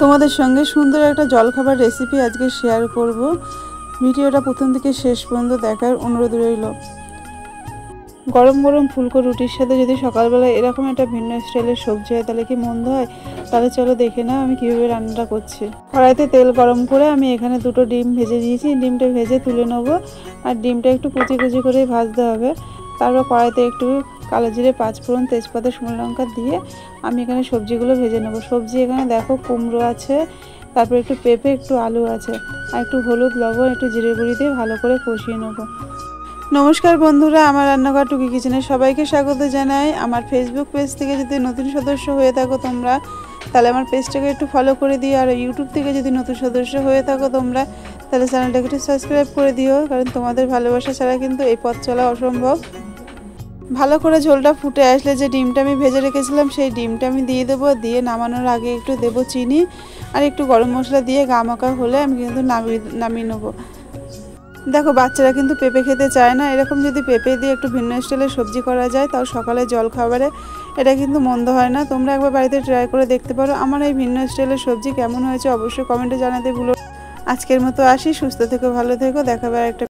তোমাদের সঙ্গে সুন্দর একটা জলখাবার রেসিপি আজকে শেয়ার করব। ভিডিওটা প্রথম থেকে শেষ পর্যন্ত দেখার অনুরোধ রইল। গরম গরম ফুলকো রুটির সাথে যদি সকালবেলা এরকম একটা ভিন্ন স্টাইলের সবজি হয় তাহলে কি মন্দ হয়? তাহলে চলো দেখে নাও আমি কীভাবে রান্নাটা করছি। কড়াইতে তেল গরম করে আমি এখানে দুটো ডিম ভেজে দিয়েছি। ডিমটা ভেজে তুলে নেবো, আর ডিমটা একটু কুচি কুচি করে ভাজতে হবে। তারপর কড়াইতে একটু কালো জিরে, পাঁচফোড়ন, তেজপাতা, শুকনো লঙ্কা দিয়ে আমি এখানে সবজিগুলো ভেজে নেব। সবজি এখানে দেখো কুমড়ো আছে, তারপর একটু পেঁপে, একটু আলু আছে, আর একটু হলুদ, লবণ, একটু জিরে গুঁড়ি দিয়ে ভালো করে কষিয়ে নেবো। নমস্কার বন্ধুরা, আমার রান্নাঘর টুকি কিচেনে সবাইকে স্বাগত জানাই। আমার ফেসবুক পেজ থেকে যদি নতুন সদস্য হয়ে থাকো তোমরা, তাহলে আমার পেজটাকে একটু ফলো করে দিও। আর ইউটিউব থেকে যদি নতুন সদস্য হয়ে থাকো তোমরা, তাহলে চ্যানেলটাকে একটু সাবস্ক্রাইব করে দিও, কারণ তোমাদের ভালোবাসা ছাড়া কিন্তু এই পথ চলা অসম্ভব। ভালো করে ঝোলটা ফুটে আসলে যে ডিমটা আমি ভেজে রেখেছিলাম সেই ডিমটা আমি দিয়ে দেবো। দিয়ে নামানোর আগে একটু দেবো চিনি আর একটু গরম মশলা দিয়ে গামাখা হলে আমি কিন্তু নামিয়ে নেবো। দেখো বাচ্চারা কিন্তু পেঁপে খেতে চায় না, এরকম যদি পেঁপে দিয়ে একটু ভিন্ন স্টাইলের সবজি করা যায় তাও সকালে জল খাবারে এটা কিন্তু মন্দ হয় না। তোমরা একবার বাড়িতে ট্রাই করে দেখতে পারো। আমার এই ভিন্ন স্টাইলের সবজি কেমন হয়েছে অবশ্যই কমেন্টে জানাতে ভুলো। আজকের মতো আসি, সুস্থ থেকো, ভালো থেকো, দেখাবে একটা